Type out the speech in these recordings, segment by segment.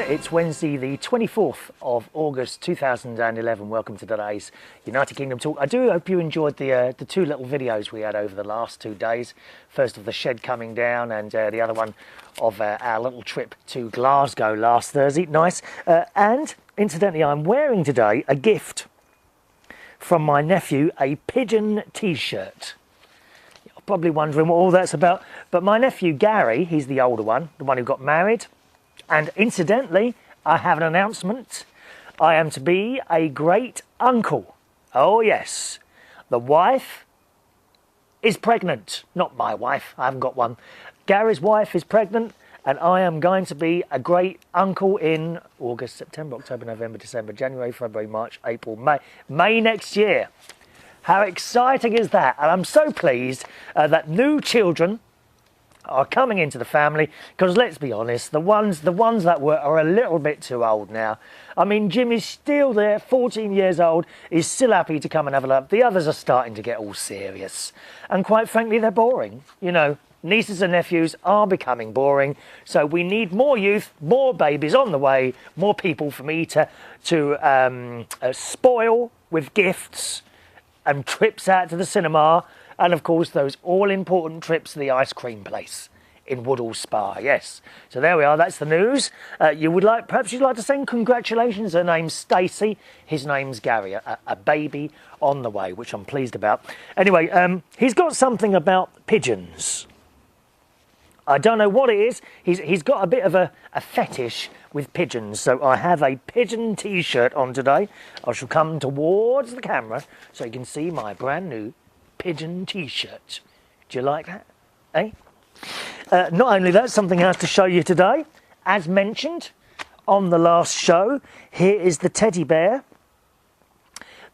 It's Wednesday the 24th of August 2011. Welcome to today's United Kingdom Talk. I do hope you enjoyed the two little videos we had over the last 2 days. First of the shed coming down and the other one of our little trip to Glasgow last Thursday. Nice. And incidentally, I'm wearing today a gift from my nephew, a Pigeon T-shirt. You're probably wondering what all that's about. But my nephew Gary, he's the older one, the one who got married. And incidentally, I have an announcement. I am to be a great uncle. Oh yes, the wife is pregnant. Not my wife, I haven't got one. Gary's wife is pregnant and I am going to be a great uncle in August, September, October, November, December, January, February, March, April, May next year. How exciting is that? And I'm so pleased that new children are coming into the family, because let's be honest, the ones that were are a little bit too old now. I mean, Jimmy's still there, 14 years old, he's still happy to come and have a look. The others are starting to get all serious, and quite frankly, they're boring. You know, nieces and nephews are becoming boring, so we need more youth, more babies on the way, more people for me to spoil with gifts and trips out to the cinema. And of course, those all-important trips to the ice cream place in Woodall Spa. Yes. So there we are. That's the news. Perhaps you'd like to send congratulations. Her name's Stacey. His name's Gary. A baby on the way, which I'm pleased about. Anyway, he's got something about pigeons. I don't know what it is. He's got a bit of a fetish with pigeons. So I have a Pigeon T-shirt on today. I shall come towards the camera so you can see my brand new Pigeon T-shirt. Do you like that? Eh? Not only that, something else to show you today. As mentioned on the last show, here is the teddy bear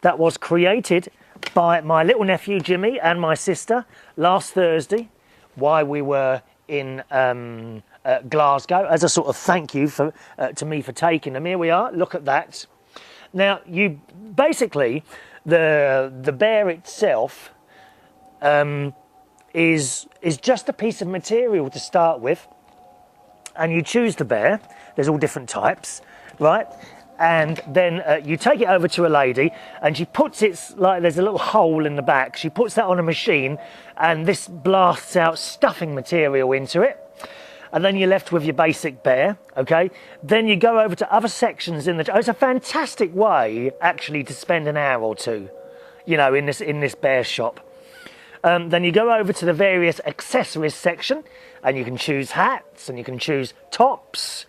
that was created by my little nephew Jimmy and my sister last Thursday while we were in Glasgow, as a sort of thank you to me for taking them. Here we are. Look at that. Now, you basically the bear itself is just a piece of material to start with, and you choose the bear. There's all different types, right? And then you take it over to a lady, and she puts it, like there's a little hole in the back, she puts that on a machine, and this blasts out stuffing material into it, and then you're left with your basic bear. Okay, then you go over to other sections in the... It's a fantastic way actually to spend an hour or two, you know, in this bear shop. Then you go over to the various accessories section, and you can choose hats, and you can choose tops,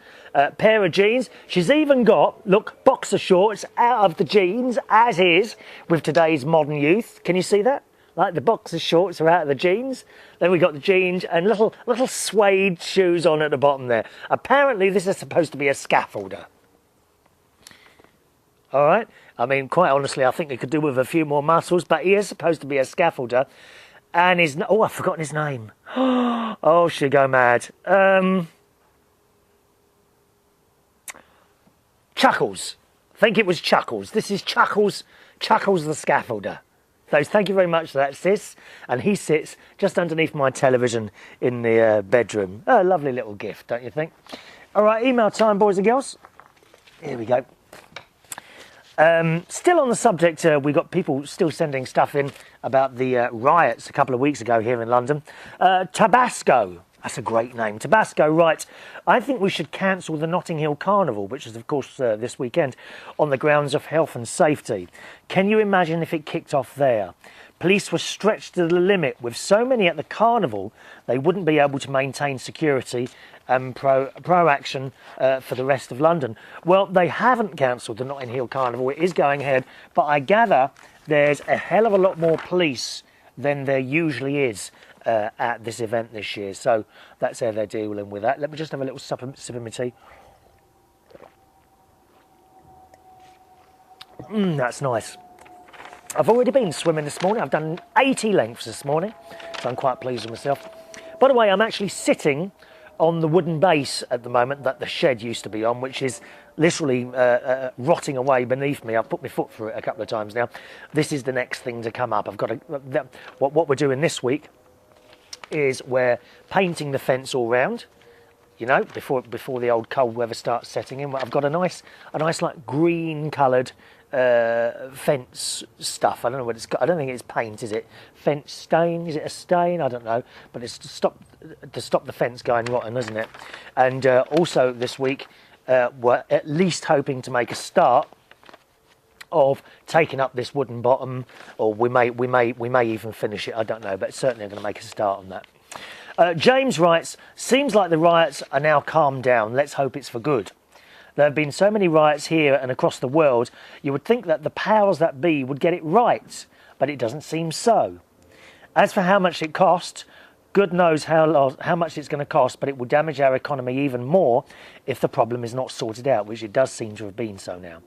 pair of jeans. She's even got, look, boxer shorts out of the jeans, as is with today's modern youth. Can you see that? Like the boxer shorts are out of the jeans. Then we got the jeans and little suede shoes on at the bottom there. Apparently this is supposed to be a scaffolder. All right. I mean, quite honestly, I think he could do with a few more muscles, but he is supposed to be a scaffolder. And I've forgotten his name. Oh, she'll go mad. Chuckles. I think it was Chuckles. This is Chuckles the scaffolder. So thank you very much for that, sis. And he sits just underneath my television in the bedroom. A lovely little gift, don't you think? All right, email time, boys and girls. Here we go. Still on the subject, we got people still sending stuff in about the riots a couple of weeks ago here in London. Tabasco, that's a great name. Tabasco writes, I think we should cancel the Notting Hill Carnival, which is of course this weekend, on the grounds of health and safety. Can you imagine if it kicked off there? Police were stretched to the limit. With so many at the carnival, they wouldn't be able to maintain security and pro-action for the rest of London. Well, they haven't cancelled the Notting Hill Carnival. It is going ahead, but I gather there's a hell of a lot more police than there usually is at this event this year. So that's how they're dealing with that. Let me just have a little sip of my tea. That's nice. I've already been swimming this morning. I've done 80 lengths this morning, so I'm quite pleased with myself. By the way, I'm actually sitting on the wooden base at the moment that the shed used to be on, which is literally rotting away beneath me. I've put my foot through it a couple of times now. This is the next thing to come up. I've got what we're doing this week is we're painting the fence all round. you know, before the old cold weather starts setting in. I've got a nice like green coloured fence stuff. I don't know what it's got. I don't think it's paint, is it? Fence stain? Is it a stain? I don't know. But it's to stop the fence going rotten, isn't it? And also this week, we're at least hoping to make a start of taking up this wooden bottom, or we may even finish it. I don't know, but certainly I'm going to make a start on that. James writes, seems like the riots are now calmed down. Let's hope it's for good. There have been so many riots here and across the world, you would think that the powers that be would get it right, but it doesn't seem so. As for how much it cost, good knows how much it's going to cost, but it will damage our economy even more if the problem is not sorted out, which it does seem to have been so now.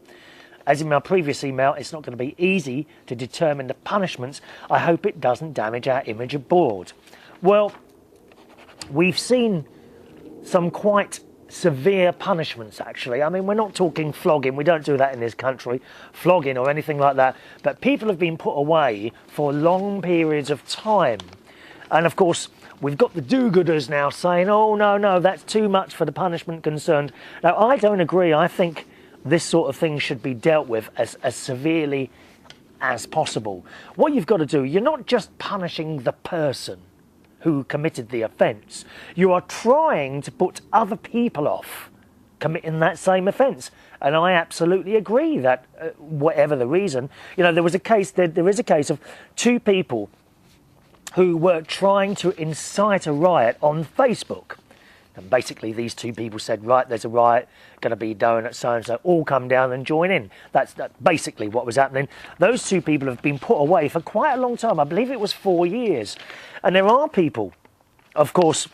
As in my previous email, it's not going to be easy to determine the punishments. I hope it doesn't damage our image abroad. Well, we've seen some quite severe punishments, actually. I mean, we're not talking flogging. We don't do that in this country, flogging or anything like that. But people have been put away for long periods of time. And, of course, we've got the do-gooders now saying, oh, no, that's too much for the punishment concerned. Now, I don't agree. I think this sort of thing should be dealt with as severely as possible. What you've got to do, you're not just punishing the person who committed the offence. You are trying to put other people off committing that same offence. And I absolutely agree that whatever the reason, you know, there is a case of two people who were trying to incite a riot on Facebook. And basically these two people said, right, there's a riot going to be down at so-and-so, all come down and join in. That's basically what was happening. Those two people have been put away for quite a long time. I believe it was 4 years. And there are people, of course,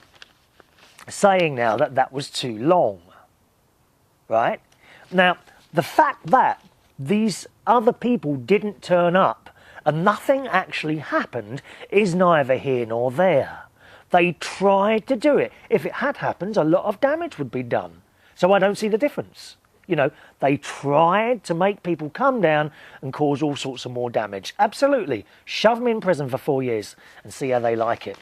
saying now that that was too long, right? Now, the fact that these other people didn't turn up and nothing actually happened is neither here nor there. They tried to do it. If it had happened, a lot of damage would be done. So I don't see the difference. You know, they tried to make people come down and cause all sorts of more damage. Absolutely. Shove them in prison for 4 years and see how they like it.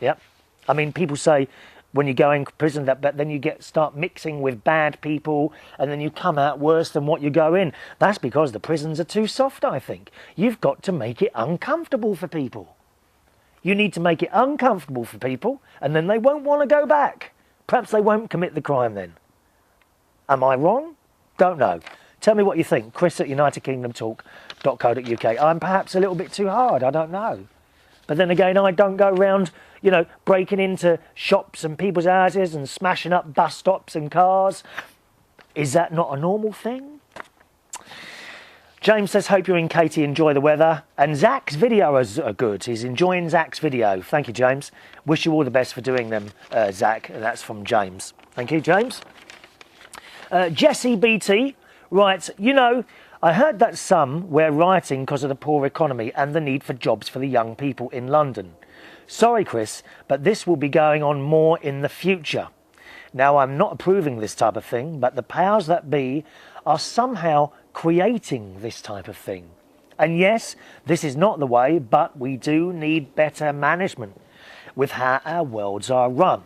Yep. I mean, people say when you go in prison but then you start mixing with bad people and then you come out worse than what you go in. That's because the prisons are too soft, I think. You've got to make it uncomfortable for people. You need to make it uncomfortable for people and then they won't want to go back. Perhaps they won't commit the crime then. Am I wrong? Don't know. Tell me what you think. Chris at UnitedKingdomTalk.co.uk. I'm perhaps a little bit too hard. I don't know. But then again, I don't go around, you know, breaking into shops and people's houses and smashing up bus stops and cars. Is that not a normal thing? James says, hope you and Katie enjoy the weather. And Zach's videos are good. He's enjoying Zach's video. Thank you, James. Wish you all the best for doing them, Zach. That's from James. Thank you, James. Jesse BT writes, you know, I heard that some were rioting because of the poor economy and the need for jobs for the young people in London. Sorry, Chris, but this will be going on more in the future. Now, I'm not approving this type of thing, but the powers that be are somehow creating this type of thing. And yes, this is not the way, but we do need better management with how our worlds are run.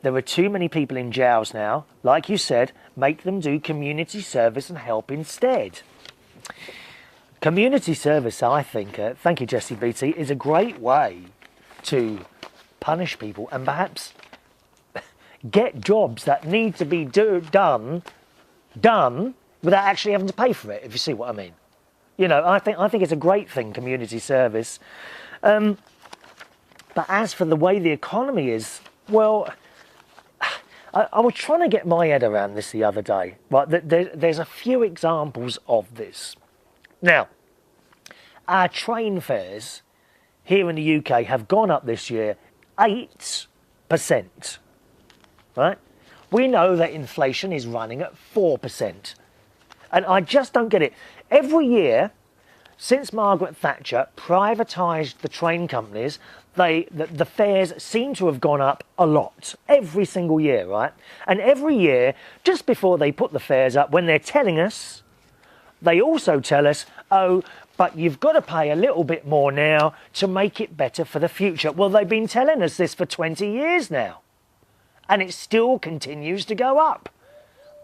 There are too many people in jails now. Like you said, make them do community service and help instead. Community service, I think, thank you, Jesse BT, is a great way to punish people and perhaps get jobs that need to be done without actually having to pay for it, if you see what I mean. You know, I think it's a great thing, community service. But as for the way the economy is, well, I was trying to get my head around this the other day. Right, there's a few examples of this. Now, our train fares here in the UK have gone up this year 8%. Right? We know that inflation is running at 4%. And I just don't get it. Every year, since Margaret Thatcher privatised the train companies, the fares seem to have gone up a lot. Every single year, right? And every year, just before they put the fares up, when they're telling us, they also tell us, oh, but you've got to pay a little bit more now to make it better for the future. Well, they've been telling us this for 20 years now. and it still continues to go up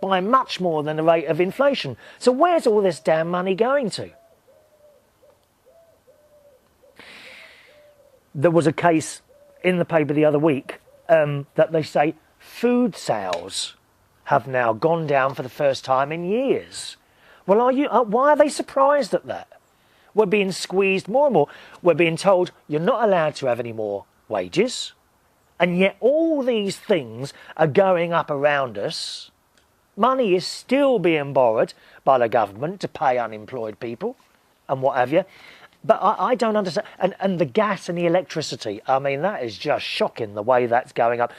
by much more than the rate of inflation. So where's all this damn money going to? There was a case in the paper the other week that they say food sales have now gone down for the first time in years. Well, why are they surprised at that? We're being squeezed more and more. We're being told you're not allowed to have any more wages. And yet all these things are going up around us. Money is still being borrowed by the government to pay unemployed people and what have you. But I don't understand. And the gas and the electricity, I mean, that is just shocking the way that's going up.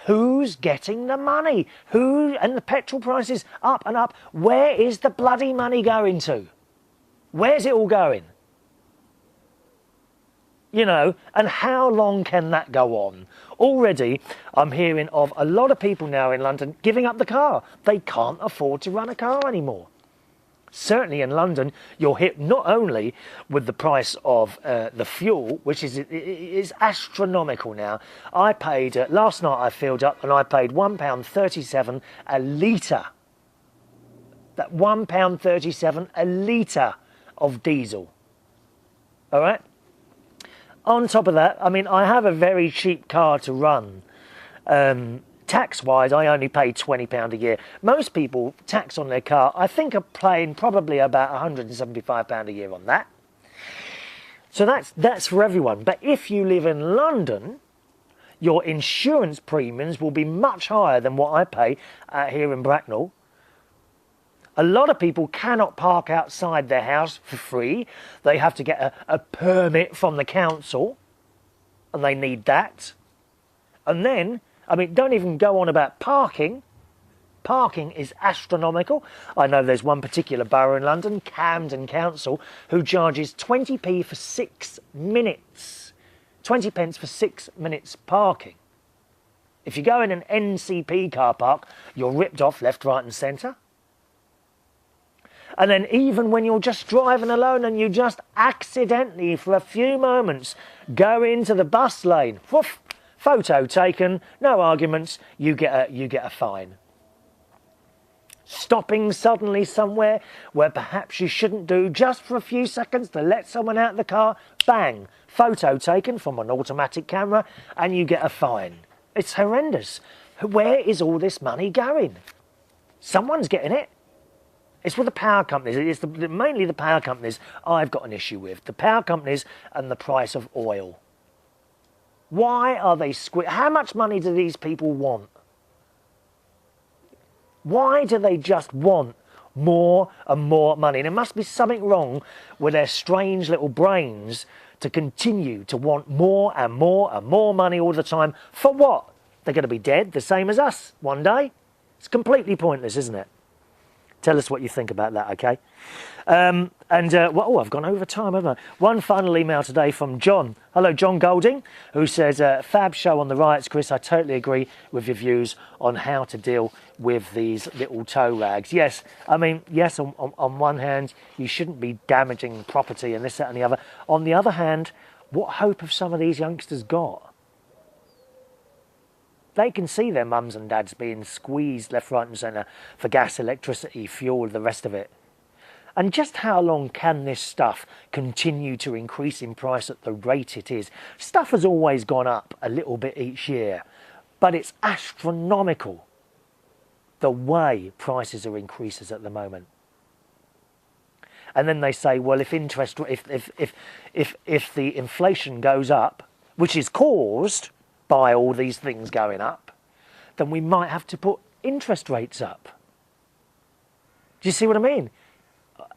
Who's getting the money? And the petrol prices up and up. Where is the bloody money going to? Where's it all going? You know, and how long can that go on? Already, I'm hearing of a lot of people now in London giving up the car. They can't afford to run a car anymore. Certainly in London, you're hit not only with the price of the fuel, which is astronomical now. I paid, last night I filled up and I paid £1.37 a litre. That £1.37 a litre of diesel. All right? On top of that, I mean, I have a very cheap car to run. Tax-wise, I only pay £20 a year. Most people tax on their car, I think, are paying probably about £175 a year on that. So that's for everyone. But if you live in London, your insurance premiums will be much higher than what I pay here in Bracknell. A lot of people cannot park outside their house for free. They have to get a permit from the council, and they need that. And then, I mean, don't even go on about parking. Parking is astronomical. I know there's one particular borough in London, Camden Council, who charges 20p for 6 minutes. 20 pence for 6 minutes parking. If you go in an NCP car park, you're ripped off left, right and centre. And then even when you're just driving alone and you just accidentally, for a few moments, go into the bus lane, woof, photo taken, no arguments, you get a fine. Stopping suddenly somewhere where perhaps you shouldn't do, just for a few seconds to let someone out of the car, bang, photo taken from an automatic camera, and you get a fine. It's horrendous. Where is all this money going? Someone's getting it. It's with the power companies. It's mainly the power companies I've got an issue with. The power companies and the price of oil. Why are they how much money do these people want? Why do they just want more and more money? There must be something wrong with their strange little brains to continue to want more and more and more money all the time. For what? They're going to be dead, the same as us, one day. It's completely pointless, isn't it? Tell us what you think about that, okay? I've gone over time, haven't I? One final email today from John. Hello, John Golding, who says, fab show on the riots, Chris. I totally agree with your views on how to deal with these little tow rags. Yes, I mean, yes, on one hand, you shouldn't be damaging property and this, that and the other. On the other hand, what hope have some of these youngsters got? They can see their mums and dads being squeezed left, right and centre for gas, electricity, fuel, the rest of it. And just how long can this stuff continue to increase in price at the rate it is? Stuff has always gone up a little bit each year, but it's astronomical the way prices are increases at the moment. And then they say, well, if the inflation goes up, which is caused by all these things going up, then we might have to put interest rates up. Do you see what I mean?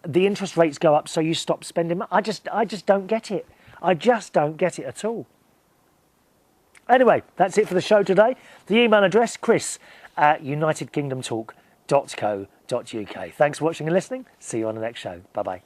The interest rates go up so you stop spending money. I just don't get it. I just don't get it at all. Anyway, that's it for the show today. The email address, chris@unitedkingdomtalk.co.uk. Thanks for watching and listening. See you on the next show. Bye-bye.